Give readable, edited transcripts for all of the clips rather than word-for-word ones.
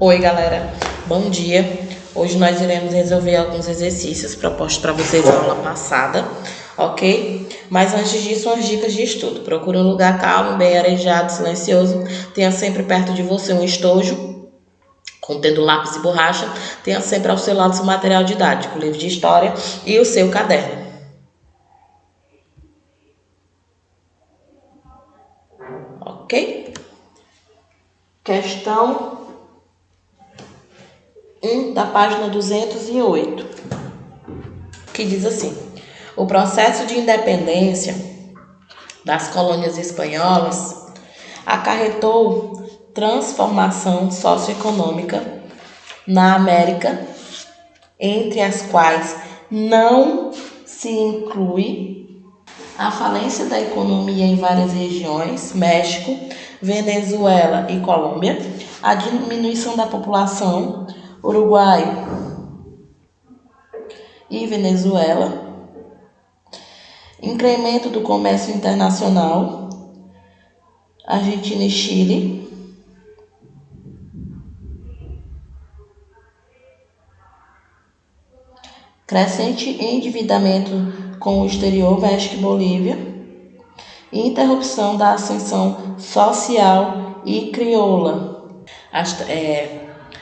Oi, galera. Bom dia. Hoje nós iremos resolver alguns exercícios propostos para vocês na aula passada, ok? Mas antes disso, umas dicas de estudo. Procure um lugar calmo, bem arejado, silencioso. Tenha sempre perto de você um estojo contendo lápis e borracha. Tenha sempre ao seu lado seu material didático, livro de história e o seu caderno, ok? Questão 1 da página 208, que diz assim: o processo de independência das colônias espanholas acarretou transformação socioeconômica na América, entre as quais não se inclui a falência da economia em várias regiões, México, Venezuela e Colômbia, a diminuição da população, Uruguai e Venezuela, incremento do comércio internacional, Argentina e Chile, crescente endividamento com o exterior, México e Bolívia, e interrupção da ascensão social e crioula.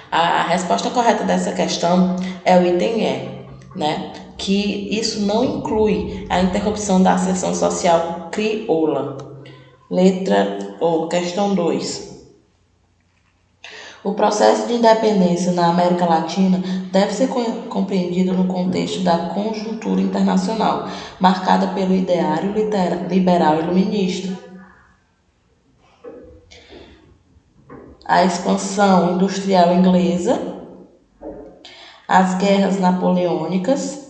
A resposta correta dessa questão é o item E, né? Que isso não inclui a interrupção da ascensão social crioula. Questão 2. O processo de independência na América Latina deve ser compreendido no contexto da conjuntura internacional, marcada pelo ideário liberal iluminista, a expansão industrial inglesa, as guerras napoleônicas,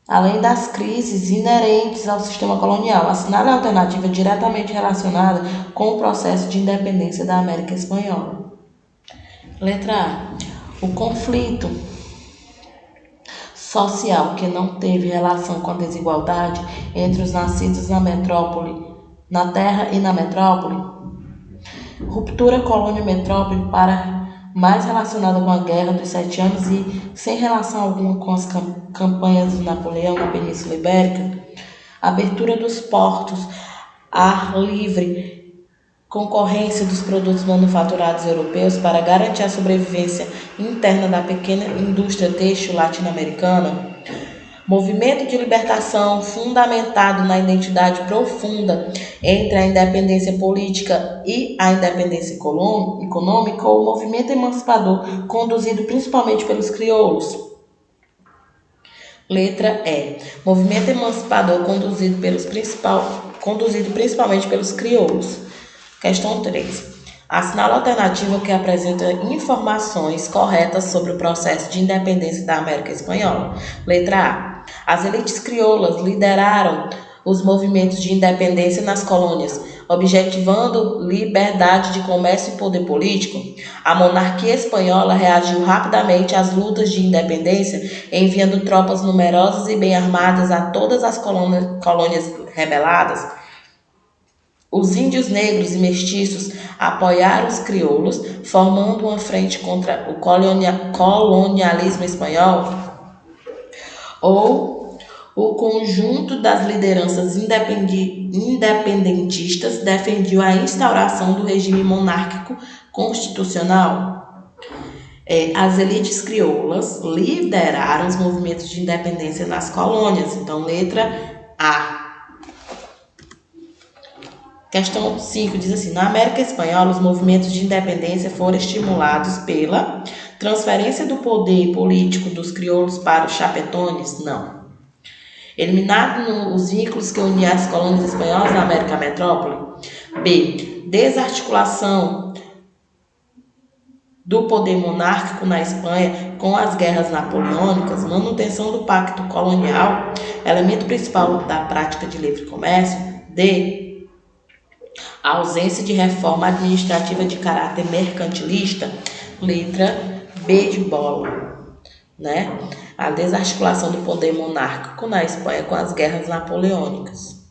além das crises inerentes ao sistema colonial. Assinale a alternativa diretamente relacionada com o processo de independência da América Espanhola. Letra A. O conflito social que não teve relação com a desigualdade entre os nascidos na terra e na metrópole. Ruptura colônia-metrópole mais relacionada com a Guerra dos 7 Anos e sem relação alguma com as campanhas de Napoleão na Península Ibérica. Abertura dos portos, ar livre, concorrência dos produtos manufaturados europeus para garantir a sobrevivência interna da pequena indústria têxtil latino-americana. Movimento de libertação fundamentado na identidade profunda entre a independência política e a independência econômica, ou movimento emancipador conduzido principalmente pelos crioulos. Letra E. Movimento emancipador conduzido principalmente pelos crioulos. Questão 3. Assinale a alternativa que apresenta informações corretas sobre o processo de independência da América Espanhola. Letra A. As elites crioulas lideraram os movimentos de independência nas colônias, objetivando liberdade de comércio e poder político. A monarquia espanhola reagiu rapidamente às lutas de independência, enviando tropas numerosas e bem armadas a todas as colônias rebeladas. Os índios negros e mestiços apoiaram os crioulos, formando uma frente contra o colonialismo espanhol. Ou o conjunto das lideranças independentistas defendiam a instauração do regime monárquico constitucional. As elites crioulas lideraram os movimentos de independência nas colônias. Então, letra A. Questão 5 diz assim: na América Espanhola, os movimentos de independência foram estimulados pela transferência do poder político dos crioulos para os chapetones? Não. Eliminado os vínculos que uniam as colônias espanholas na América Metrópole? B. Desarticulação do poder monárquico na Espanha com as guerras napoleônicas, manutenção do pacto colonial, elemento principal da prática de livre comércio. D. A ausência de reforma administrativa de caráter mercantilista. Letra B de bola, né? A desarticulação do poder monárquico na Espanha com as guerras napoleônicas.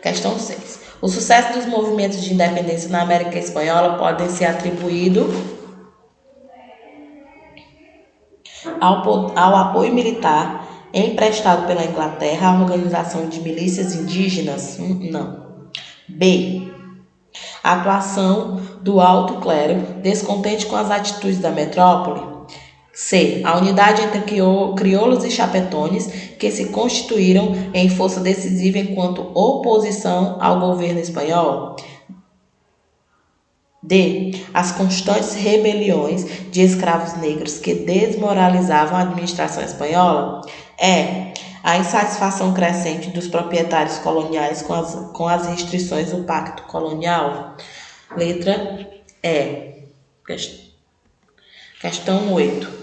Questão 6. O sucesso dos movimentos de independência na América Espanhola podem ser atribuídos ao apoio militar emprestado pela Inglaterra à organização de milícias indígenas? Não. B. A atuação do alto clero, descontente com as atitudes da metrópole. C. A unidade entre crioulos e chapetones, que se constituíram em força decisiva enquanto oposição ao governo espanhol. D. As constantes rebeliões de escravos negros que desmoralizavam a administração espanhola. E. A insatisfação crescente dos proprietários coloniais com as restrições do Pacto Colonial. Letra E. Questão 8.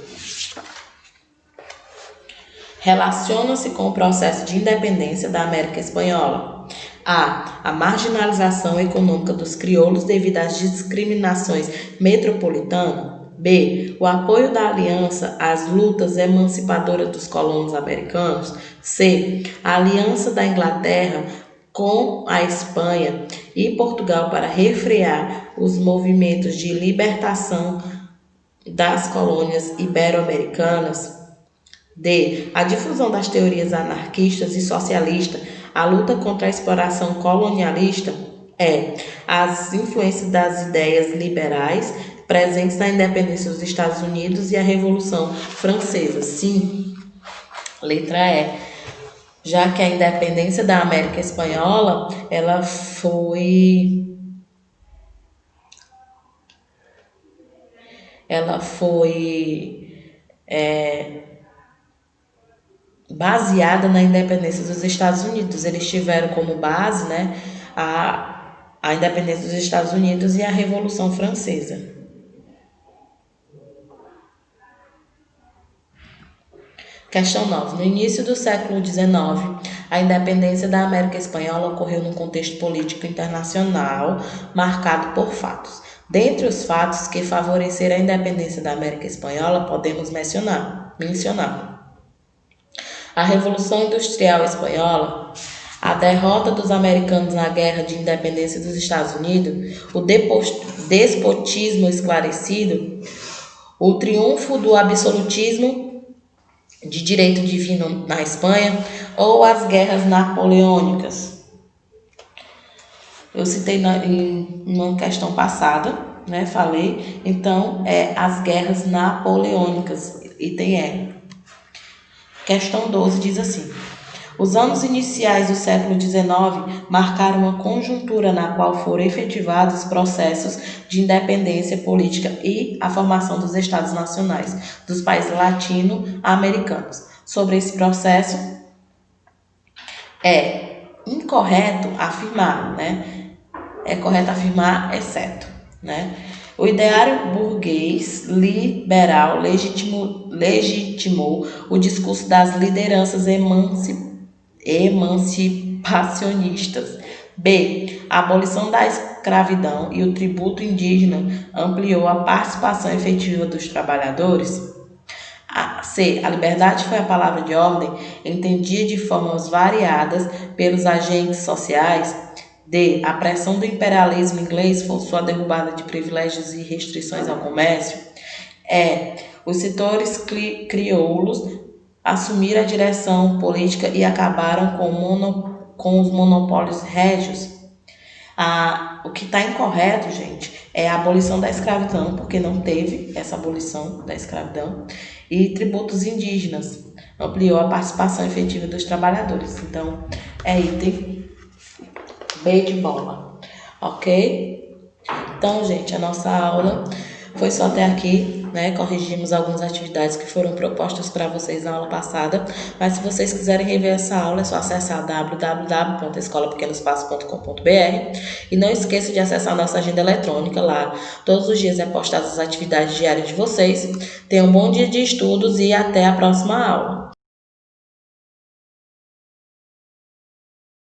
Relaciona-se com o processo de independência da América Espanhola. A marginalização econômica dos crioulos devido às discriminações metropolitanas. B. O apoio da aliança às lutas emancipadoras dos colonos americanos. C. A aliança da Inglaterra com a Espanha e Portugal para refrear os movimentos de libertação das colônias ibero-americanas. D. A difusão das teorias anarquistas e socialistas, a luta contra a exploração colonialista. E. As influências das ideias liberais presentes na independência dos Estados Unidos e a Revolução Francesa. Sim. Letra E. Já que a independência da América Espanhola, ela foi baseada na independência dos Estados Unidos. Eles tiveram como base, né, a independência dos Estados Unidos e a Revolução Francesa. Questão 9. No início do século XIX, a independência da América Espanhola ocorreu num contexto político internacional marcado por fatos. Dentre os fatos que favoreceram a independência da América Espanhola, podemos mencionar a Revolução Industrial Espanhola, a derrota dos americanos na Guerra de Independência dos Estados Unidos, o despotismo esclarecido, o triunfo do absolutismo de direito divino na Espanha ou as guerras napoleônicas. Eu citei em uma questão passada, né? Falei, então as guerras napoleônicas, item E. Questão 12 diz assim: os anos iniciais do século XIX marcaram uma conjuntura na qual foram efetivados processos de independência política e a formação dos Estados nacionais dos países latino-americanos. Sobre esse processo, é incorreto afirmar, né? É correto afirmar, exceto, né? O ideário burguês liberal legitimou o discurso das lideranças emancipacionistas. B. A abolição da escravidão e o tributo indígena ampliou a participação efetiva dos trabalhadores. C. A liberdade foi a palavra de ordem, entendida de formas variadas pelos agentes sociais. D. A pressão do imperialismo inglês forçou a derrubada de privilégios e restrições ao comércio. E. Os setores crioulos assumiram a direção política e acabaram com os monopólios régios. O que está incorreto, gente, é a abolição da escravidão, porque não teve essa abolição da escravidão, e tributos indígenas, ampliou a participação efetiva dos trabalhadores. Então, é item B de bola, ok? Então, gente, a nossa aula foi só até aqui, né? Corrigimos algumas atividades que foram propostas para vocês na aula passada, mas se vocês quiserem rever essa aula, é só acessar www.escolapequenospassos.com.br e não esqueça de acessar a nossa agenda eletrônica lá. Todos os dias é postada as atividades diárias de vocês. Tenham um bom dia de estudos e até a próxima aula.